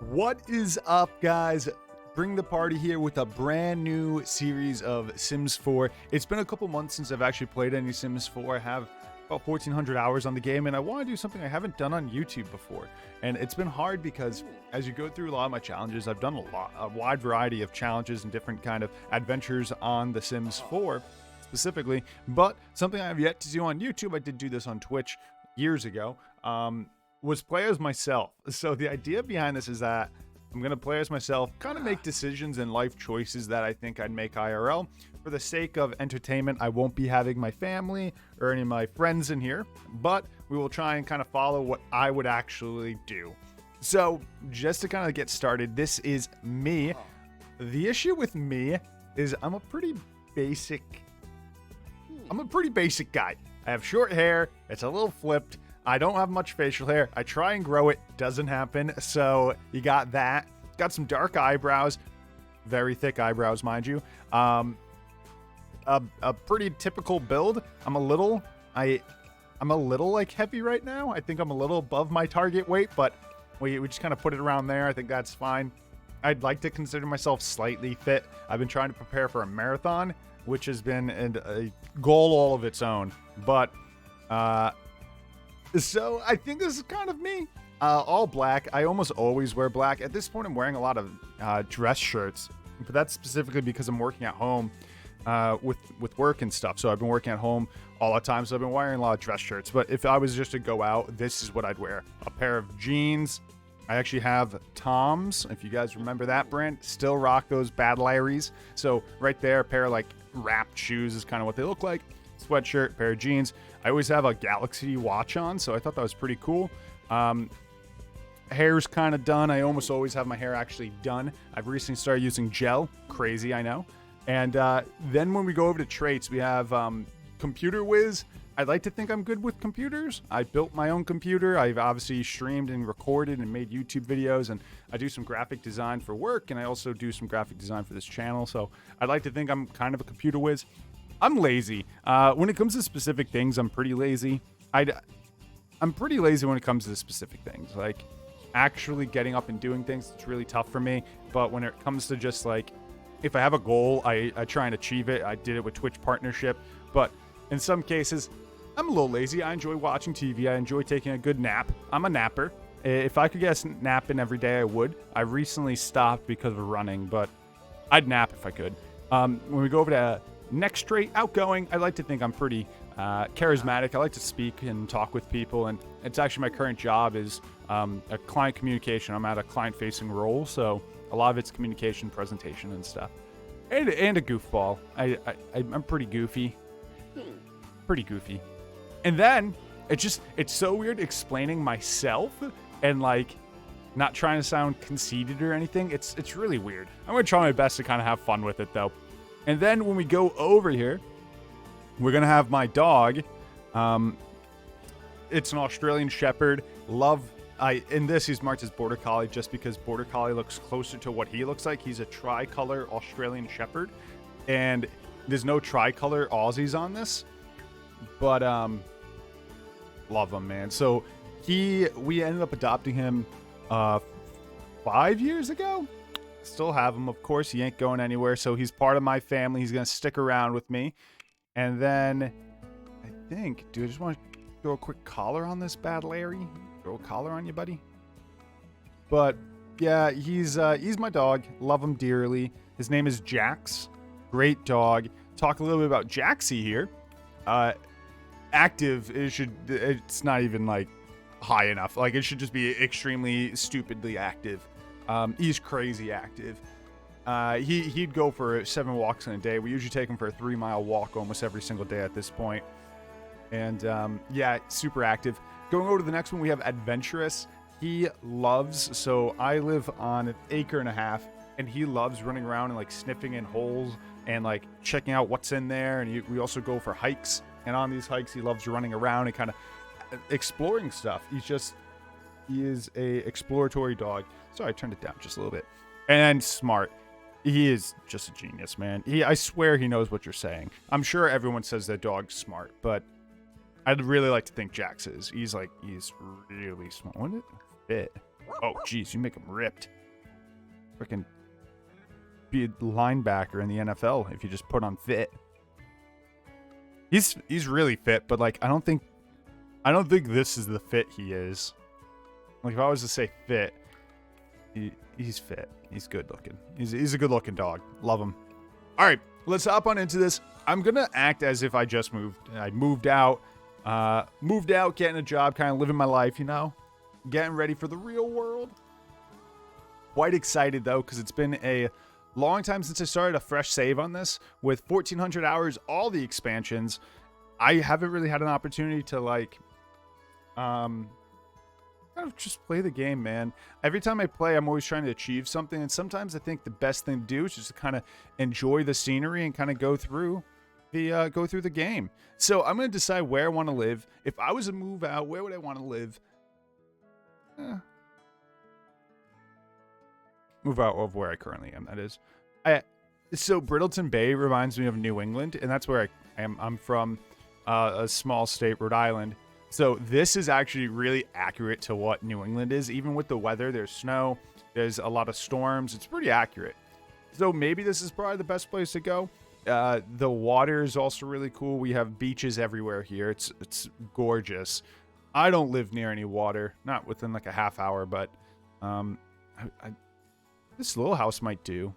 What is up, guys? Bring the party here with a brand new series of Sims 4. It's been a couple months since I've actually played any Sims 4. I have about 1,400 hours on the game, and I want to do something I haven't done on YouTube before. And it's been hard because as you go through a lot of my challenges, I've done a wide variety of challenges and different kind of adventures on The Sims 4 specifically. But something I have yet to do on YouTube, I did do this on Twitch years ago, was play as myself. So the idea behind this is that I'm going to play as myself, kind of make decisions and life choices that I think I'd make IRL. For the sake of entertainment, I won't be having my family or any of my friends in here, but we will try and kind of follow what I would actually do. So just to kind of get started, this is me. The issue with me is I'm a pretty basic guy. I have short hair. It's a little flipped. I don't have much facial hair. I try and grow it. Doesn't happen. So you got that. Got some dark eyebrows. Very thick eyebrows, mind you. A pretty typical build. I'm a little like heavy right now. I think I'm a little above my target weight, but we just kind of put it around there. I think that's fine. I'd like to consider myself slightly fit. I've been trying to prepare for a marathon, which has been a goal all of its own. But so I think this is kind of me. All black. I almost always wear black. At this point, I'm wearing a lot of dress shirts, but that's specifically because I'm working at home with work and stuff. So I've been working at home all the time. So I've been wearing a lot of dress shirts. But if I was just to go out, this is what I'd wear. A pair of jeans. I actually have Toms. If you guys remember that brand, still rock those Bad Larrys. So right there, a pair of like wrapped shoes is kind of what they look like. Sweatshirt, pair of jeans. I always have a Galaxy watch on, so I thought that was pretty cool. Hair's kind of done. I almost always have my hair actually done. I've recently started using gel. Crazy, I know. And then when we go over to traits, we have computer whiz. I'd like to think I'm good with computers. I built my own computer. I've obviously streamed and recorded and made YouTube videos, and I do some graphic design for work, and I also do some graphic design for this channel. So I'd like to think I'm kind of a computer whiz. I'm lazy. When it comes to specific things, I'm pretty lazy. I'm pretty lazy when it comes to the specific things. Like, actually getting up and doing things, it's really tough for me. But when it comes to just, like, if I have a goal, I try and achieve it. I did it with Twitch partnership. But in some cases, I'm a little lazy. I enjoy watching TV. I enjoy taking a good nap. I'm a napper. If I could get a nap in every day, I would. I recently stopped because of running, but I'd nap if I could. When we go over to next trait, outgoing, I like to think I'm pretty charismatic. I like to speak and talk with people, and it's actually my current job is a client communication. I'm at a client-facing role, so a lot of it's communication, presentation, and stuff. And a goofball. I'm pretty goofy. Pretty goofy. And then it's so weird explaining myself and like not trying to sound conceited or anything. It's really weird. I'm gonna try my best to kind of have fun with it though. And then when we go over here, we're going to have my dog. It's an Australian Shepherd. In this, he's marked as Border Collie just because Border Collie looks closer to what he looks like. He's a tricolor Australian Shepherd. And there's no tricolor Aussies on this. But, love him, man. So, we ended up adopting him 5 years ago. Still have him, of course. He ain't going anywhere, so he's part of my family. He's gonna stick around with me. And then I think, dude, I just want to throw a quick collar on this Bad Larry. Throw a collar on you, buddy. But yeah, he's my dog. Love him dearly. His name is Jax. Great dog. Talk a little bit about Jaxie here. Active. It's not even like high enough. Like, it should just be extremely stupidly active. He's crazy active. He'd go for 7 walks in a day. We usually take him for a 3-mile walk almost every single day at this point. And yeah, super active. Going over to the next one, we have adventurous. He loves, so I live on 1.5 acres, and he loves running around and like sniffing in holes and like checking out what's in there. And we also go for hikes. And on these hikes, he loves running around and kind of exploring stuff. He is a exploratory dog. Sorry, I turned it down just a little bit. And smart. He is just a genius, man. I swear he knows what you're saying. I'm sure everyone says their dog's smart, but I'd really like to think Jax is. He's really smart. Wouldn't it fit? Oh, geez, you make him ripped. Freaking be a linebacker in the NFL if you just put on fit. He's really fit, but like I don't think this is the fit he is. Like if I was to say fit, he's fit. He's good looking. He's a good looking dog. Love him. All right, let's hop on into this. I'm gonna act as if I just moved. I moved out, getting a job, kind of living my life, you know, getting ready for the real world. Quite excited though, because it's been a long time since I started a fresh save on this. With 1,400 hours, all the expansions, I haven't really had an opportunity to like, kind of just play the game, man. Every time I play, I'm always trying to achieve something, and sometimes I think the best thing to do is just to kind of enjoy the scenery and kind of go through the game. So I'm gonna decide where I want to live. If I was to move out, where would I want to live? Move out of where I currently am. That is, so Brittleton Bay reminds me of New England, and that's where I am. I'm from a small state, Rhode Island. So this is actually really accurate to what New England is. Even with the weather, there's snow, there's a lot of storms. It's pretty accurate. So maybe this is probably the best place to go. The water is also really cool. We have beaches everywhere here. It's gorgeous. I don't live near any water, not within like a half hour, but this little house might do.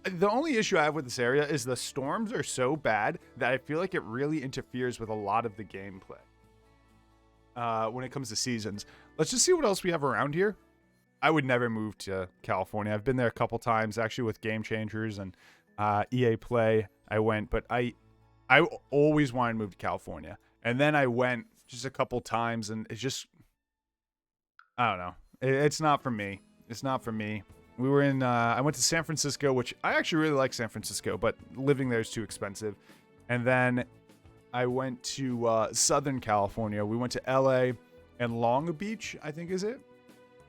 The only issue I have with this area is the storms are so bad that I feel like it really interferes with a lot of the gameplay. When it comes to seasons. Let's just see what else we have around here. I would never move to California. I've been there a couple times, actually with Game Changers and EA Play. I went, but I always wanted to move to California. And then I went just a couple times, and it's just, I don't know. It's not for me. It's not for me. We were in, I went to San Francisco, which I actually really like San Francisco, but living there is too expensive. And then I went to Southern California. We went to LA and Long Beach, I think is it.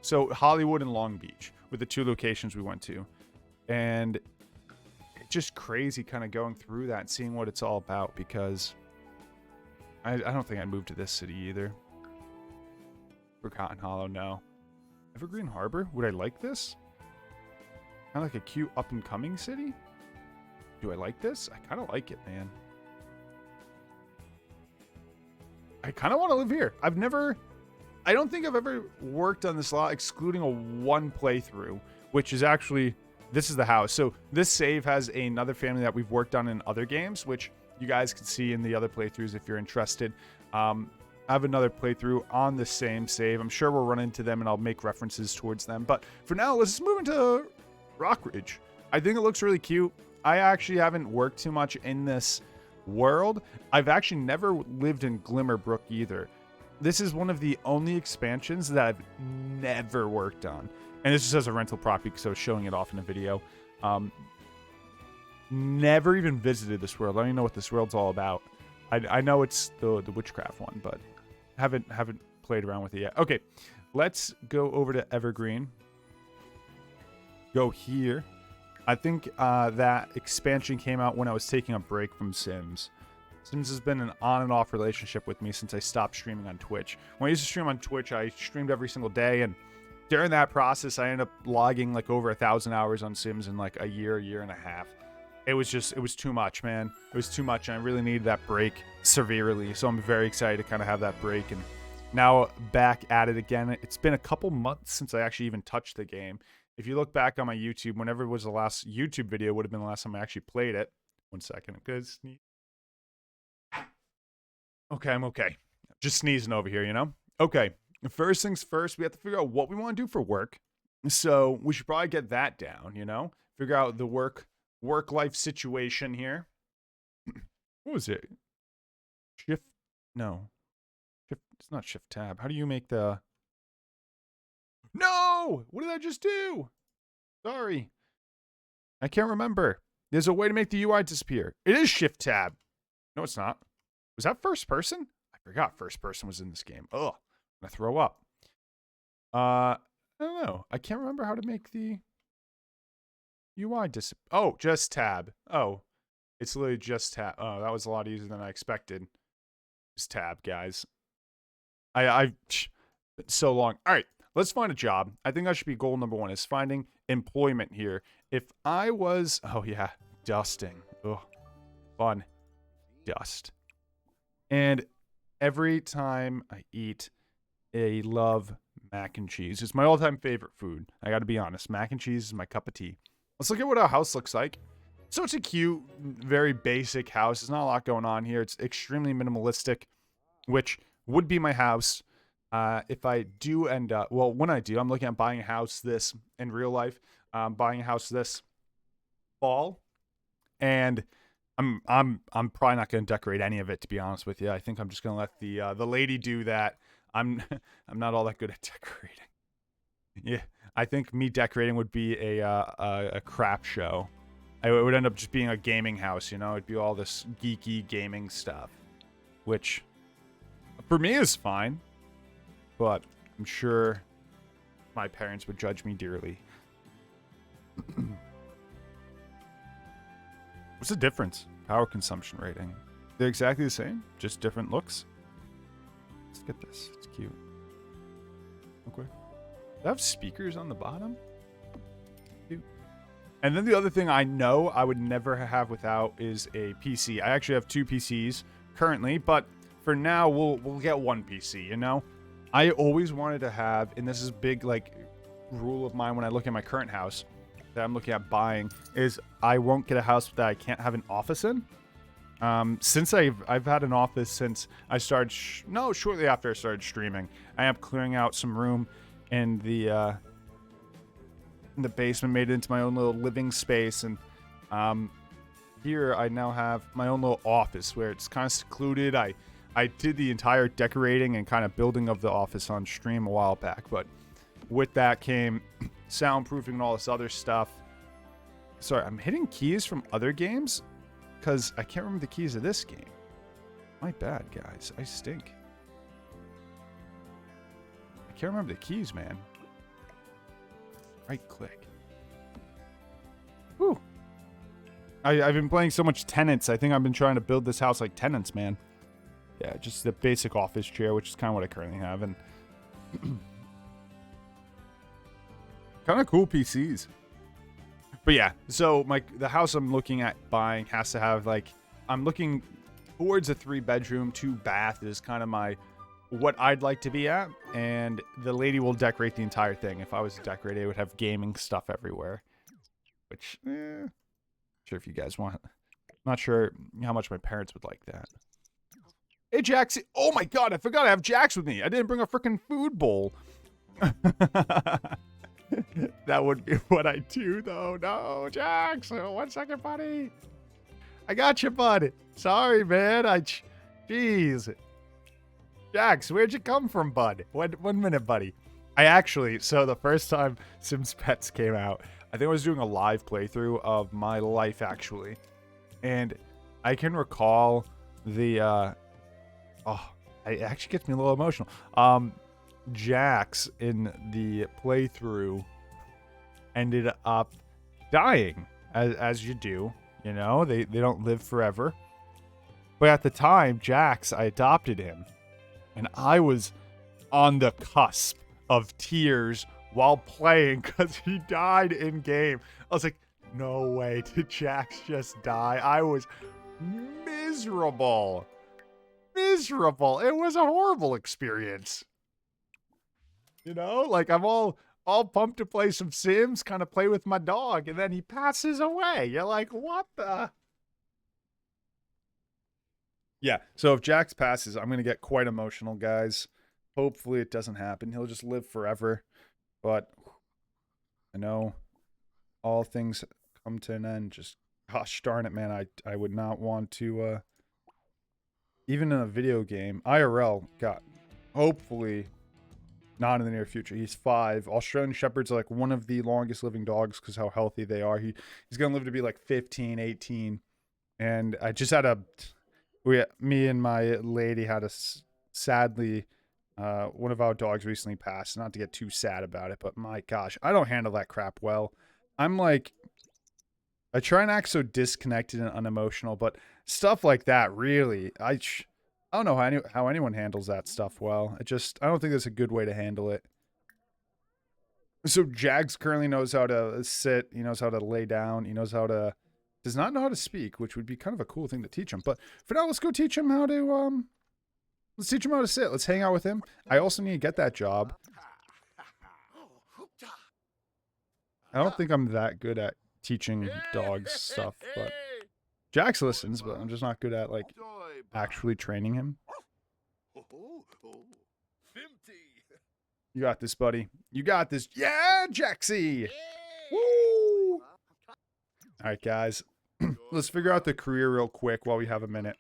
So Hollywood and Long Beach were the two locations we went to. And it's just crazy kind of going through that and seeing what it's all about, because I don't think I'd move to this city either. Forgotten Hollow, no. Evergreen Harbor, would I like this? Kind of like a cute up-and-coming city? Do I like this? I kind of like it, man. I kind of want to live here. I don't think I've ever worked on this lot, excluding a one playthrough, which is actually, this is the house. So this save has another family that we've worked on in other games, which you guys can see in the other playthroughs if you're interested. I have another playthrough on the same save. I'm sure we'll run into them and I'll make references towards them. But for now, let's just move into Rockridge. I think it looks really cute. I actually haven't worked too much in this world. I've actually never lived in Glimmerbrook either. This is one of the only expansions that I've never worked on. And this just has a rental property because I was showing it off in a video. Never even visited this world. I don't even know what this world's all about. I know it's the witchcraft one, but haven't played around with it yet. Okay, let's go over to Evergreen. Go here. I think that expansion came out when I was taking a break from Sims. Sims has been an on and off relationship with me since I stopped streaming on Twitch. When I used to stream on Twitch, I streamed every single day, and during that process, I ended up logging like over 1,000 hours on Sims in like a year and a half. It was too much, man. It was too much, and I really needed that break severely. So I'm very excited to kind of have that break, and now back at it again. It's been a couple months since I actually even touched the game. If you look back on my YouTube, whenever it was the last YouTube video, would have been the last time I actually played it. 1 second, I'm gonna sneeze. Okay, I'm okay. Just sneezing over here, you know? Okay, first things first, we have to figure out what we want to do for work. So we should probably get that down, you know? Figure out the work-life situation here. What was it? Shift? No. Shift, it's not Shift Tab. How do you make the... No! What did I just do? Sorry. I can't remember. There's a way to make the UI disappear. It is Shift Tab. No, it's not. Was that first person? I forgot first person was in this game. Ugh. I'm gonna throw up. I don't know. I can't remember how to make the UI disappear. Oh, just tab. Oh. It's literally just tab. Oh, that was a lot easier than I expected. Just tab, guys. I so long. All right. let's find a job. I think that should be goal number one, is finding employment here. If I was, oh yeah, dusting. Oh, fun. Dust. And every time I eat, I love mac and cheese. It's my all-time favorite food. I got to be honest. Mac and cheese is my cup of tea. Let's look at what our house looks like. So it's a cute, very basic house. There's not a lot going on here. It's extremely minimalistic, which would be my house. If I do end up, well, when I do, I'm looking at buying a house this in real life, buying a house this fall, and I'm probably not going to decorate any of it, to be honest with you. I think I'm just going to let the lady do that. I'm not all that good at decorating. Yeah, I think me decorating would be a crap show. It would end up just being a gaming house, you know? It'd be all this geeky gaming stuff, which for me is fine, but I'm sure my parents would judge me dearly. What's the difference? Power consumption rating. They're exactly the same, just different looks. Let's get this. It's cute. Okay. Do I have speakers on the bottom? Cute. And then the other thing I know I would never have without is a PC. I actually have 2 PCs currently, but for now we'll get one PC, you know? I always wanted to have, and this is a big like rule of mine when I look at my current house that I'm looking at buying, is I won't get a house that I can't have an office in. Since I've had an office since I started, shortly after I started streaming. I am clearing out some room in the basement, made it into my own little living space, and here I now have my own little office where it's kind of secluded. I did the entire decorating and kind of building of the office on stream a while back, but with that came soundproofing and all this other stuff. Sorry, I'm hitting keys from other games because I can't remember the keys of this game. My bad, guys. I stink. I can't remember the keys, man. Right click. Whew. I've been playing so much Tenants. I think I've been trying to build this house like Tenants, man. Yeah, just the basic office chair, which is kind of what I currently have, and kind of cool PCs. But yeah, so the house I'm looking at buying has to have, like, I'm looking towards a 3-bedroom, 2-bath is kind of what I'd like to be at, and the lady will decorate the entire thing. If I was to decorate it, would have gaming stuff everywhere, which, sure if you guys want. Not sure how much my parents would like that. Hey, Jax. Oh my god, I forgot I have Jax with me. I didn't bring a freaking food bowl. That would be what I do, though. No, Jax. 1 second, buddy. I got you, bud. Sorry, man. Jeez. Jax, where'd you come from, bud? 1 minute, buddy. So the first time Sims Pets came out, I think I was doing a live playthrough of my life, actually. And I can recall the, it actually gets me a little emotional. Jax in the playthrough ended up dying, as you do. You know, they don't live forever. But at the time, Jax, I adopted him, and I was on the cusp of tears while playing because he died in game. I was like, no way, did Jax just die? I was miserable. Miserable. It was a horrible experience. You know, like, I'm all pumped to play some Sims, kind of play with my dog, and then he passes away. You're like, what the? Yeah, so if Jax passes, I'm going to get quite emotional, guys. Hopefully it doesn't happen. He'll just live forever. But I know all things come to an end. Just, gosh darn it, man. I would not want to, even in a video game, IRL, God, hopefully not in the near future. He's 5. Australian Shepherds are like one of the longest living dogs because how healthy they are. He's going to live to be like 15, 18. And I just had me and my lady had sadly, one of our dogs recently passed. Not to get too sad about it, but my gosh, I don't handle that crap well. I'm like, I try and act so disconnected and unemotional, but stuff like that, really, I don't know how anyone handles that stuff well. I don't think that's a good way to handle it. So Jags currently knows how to sit. He knows how to lay down. He knows how to, does not know how to speak, which would be kind of a cool thing to teach him. But for now, let's go teach him how to, let's teach him how to sit. Let's hang out with him. I also need to get that job. I don't think I'm that good at teaching dogs stuff, but Jax listens, but I'm just not good at, like, actually training him. You got this, buddy. You got this. Yeah, Jaxie! Woo! All right, guys. Let's figure out the career real quick while we have a minute.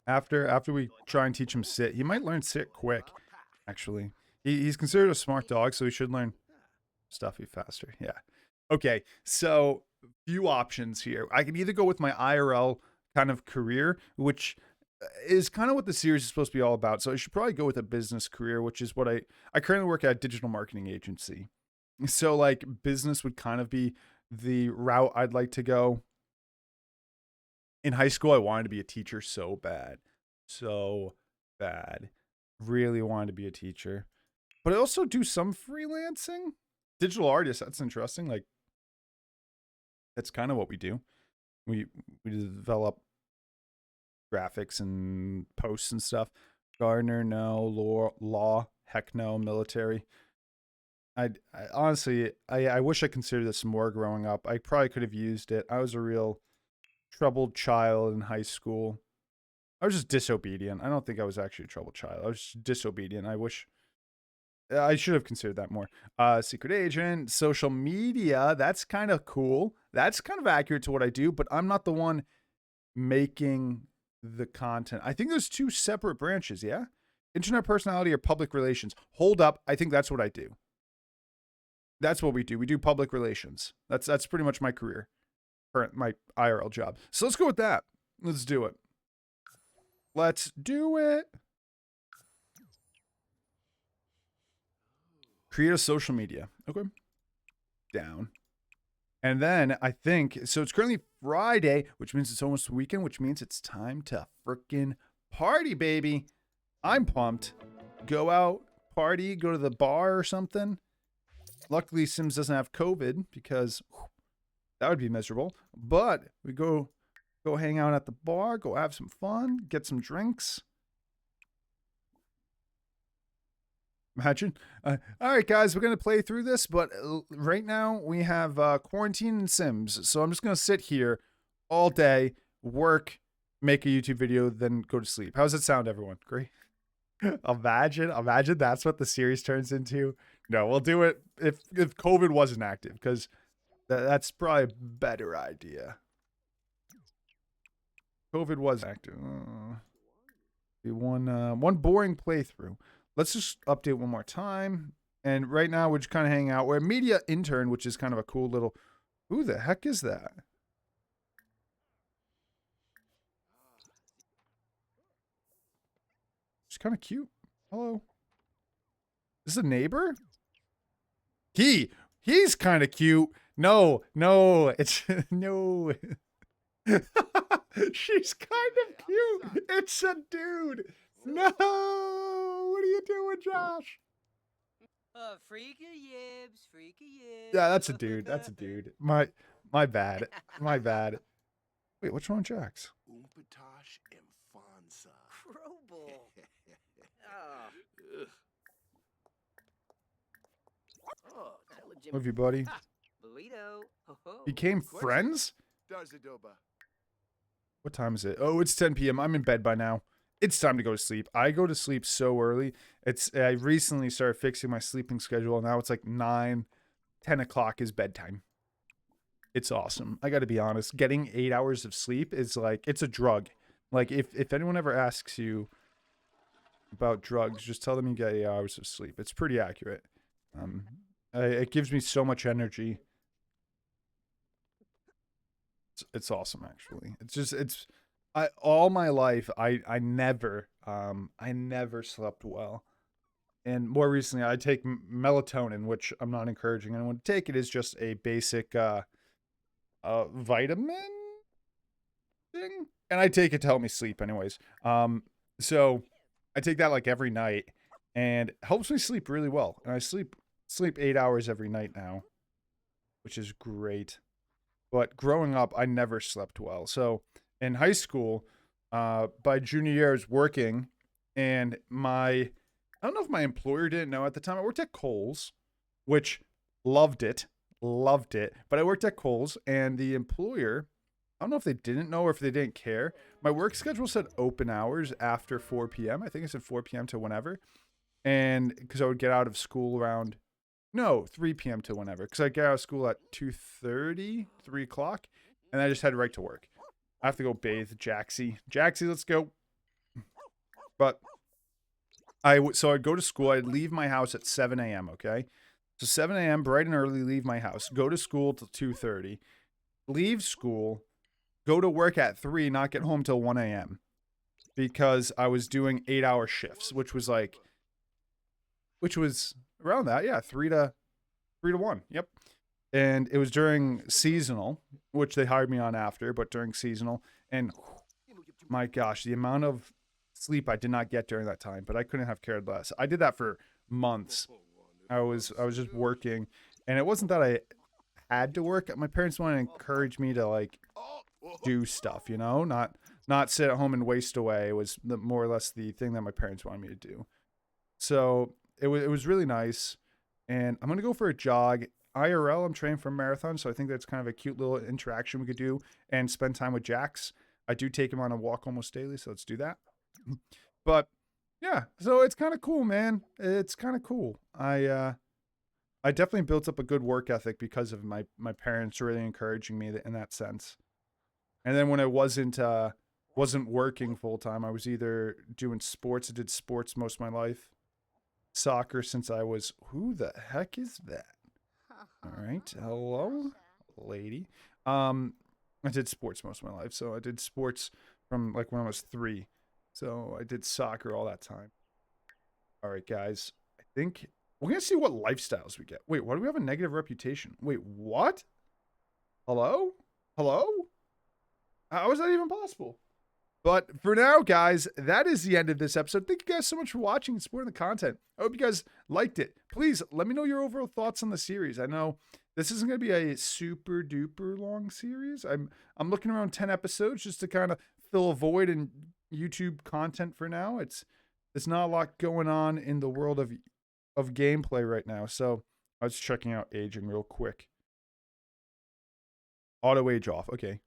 After we try and teach him sit, he might learn sit quick, actually. He's considered a smart dog, so he should learn stuffy faster. Yeah. Okay, so few options here. I can either go with my IRL kind of career, which is kind of what the series is supposed to be all about. So I should probably go with a business career, which is what I currently work at a digital marketing agency. So like business would kind of be the route I'd like to go. In high school, I wanted to be a teacher so bad. So bad. Really wanted to be a teacher. But I also do some freelancing. Digital artist, that's interesting. Like, that's kind of what we do. We develop graphics and posts and stuff. Gardener, no. Law, heck no. Military. I honestly, I wish I considered this more growing up. I probably could have used it. I was a real troubled child in high school. I was just disobedient. I don't think I was actually a troubled child. I was just disobedient. I wish I should have considered that more. Secret agent, social media. That's kind of cool. That's kind of accurate to what I do, but I'm not the one making the content. I think there's two separate branches, yeah? Internet personality or public relations. Hold up. I think that's what I do. That's what we do. We do public relations. That's pretty much my career. My IRL job. So let's go with that. Let's do it. Let's do it. Create a social media. Okay. Down. And then I think, so it's currently Friday, which means it's almost the weekend, which means it's time to frickin' party, baby. I'm pumped. Go out, party, go to the bar or something. Luckily, Sims doesn't have COVID because that would be miserable. But we go hang out at the bar, go have some fun, get some drinks. Imagine. All right, guys, we're going to play through this, but right now we have quarantine and Sims. So I'm just going to sit here all day, work, make a YouTube video, then go to sleep. How's it sound, everyone? Great. Imagine that's what the series turns into. No, we'll do it if COVID wasn't active, because that's probably a better idea. COVID was active. One boring playthrough. Let's just update one more time. And right now we're just kind of hanging out. We're a media intern, which is kind of a cool little... Who the heck is that? It's kind of cute. Hello. Is this a neighbor? He's kind of cute. No, it's... No. She's kind of cute. It's a dude. No. What are you doing, Josh? Freaky yibs, freaky yibs. Yeah, that's a dude. That's a dude. My bad. My bad. Wait, what's wrong with Jax? Umpatosh Infanza. Crowball. Oh, Love you, buddy. Burrito. Became friends? Darzadoba. What time is it? Oh, it's 10 p.m. I'm in bed by now. It's time to go to sleep. I go to sleep so early. I recently started fixing my sleeping schedule. Now it's like 9, 10 o'clock is bedtime. It's awesome. I got to be honest. Getting 8 hours of sleep is like, it's a drug. Like if anyone ever asks you about drugs, just tell them you get 8 hours of sleep. It's pretty accurate. It gives me so much energy. It's awesome, actually. All my life, I never slept well. And more recently, I take melatonin, which I'm not encouraging anyone to take. It is just a basic vitamin thing. And I take it to help me sleep anyways. So I take that like every night and it helps me sleep really well. And I sleep sleep 8 hours every night now, which is great. But growing up, I never slept well. So in high school, by junior year, I was working, and I don't know if my employer didn't know at the time. I worked at Kohl's, which loved it, but I worked at Kohl's, and the employer, I don't know if they didn't know or if they didn't care. My work schedule said open hours after 4 p.m. I think it said 4 p.m. to whenever. And because I would get out of school around, 3 p.m. to whenever. Because I get out of school at 2:30, 3 o'clock, and I just head right to work. I have to go bathe Jaxie. Jaxie, let's go. But so I'd go to school. I'd leave my house at 7 a.m., okay? So 7 a.m., bright and early, leave my house. Go to school till 2:30. Leave school. Go to work at 3, not get home till 1 a.m. Because I was doing 8-hour shifts, which was around that, yeah, 3 to 1. Yep. And it was during seasonal, which they hired me on after, but during seasonal. And my gosh, the amount of sleep I did not get during that time, but I couldn't have cared less. I did that for months. I was just working, and it wasn't that I had to work. My parents wanted to encourage me to like do stuff, not sit at home and waste away. It was more or less the thing that my parents wanted me to do. So it was really nice. And I'm gonna go for a jog. IRL, I'm training for a marathon, so I think that's kind of a cute little interaction we could do and spend time with Jax. I do take him on a walk almost daily, so let's do that. But yeah, so it's kind of cool, man. It's kind of cool. I definitely built up a good work ethic because of my parents really encouraging me in that sense. And then when I wasn't working full time, I was either doing sports. I did sports most of my life. Soccer since I was, who the heck is that? All right. Hello, lady. I did sports most of my life. So I did sports from like when I was 3. So I did soccer all that time. All right, guys. I think we're going to see what lifestyles we get. Wait, why do we have a negative reputation? Wait, what? Hello? How is that even possible? But for now, guys, that is the end of this episode. Thank you guys so much for watching and supporting the content. I hope you guys liked it. Please let me know your overall thoughts on the series. I know this isn't going to be a super duper long series. I'm looking around 10 episodes just to kind of fill a void in YouTube content for now. It's not a lot going on in the world of gameplay right now. So I was checking out aging real quick. Auto age off. Okay.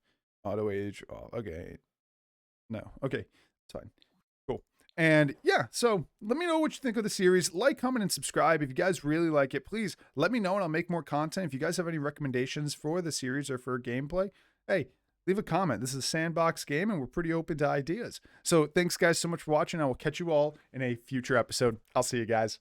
Auto age off. Okay. No. Okay. It's fine. Cool. And yeah, so let me know what you think of the series. Like, comment, and subscribe. If you guys really like it, please let me know and I'll make more content. If you guys have any recommendations for the series or for gameplay, hey, leave a comment. This is a sandbox game and we're pretty open to ideas. So thanks guys so much for watching. I will catch you all in a future episode. I'll see you guys.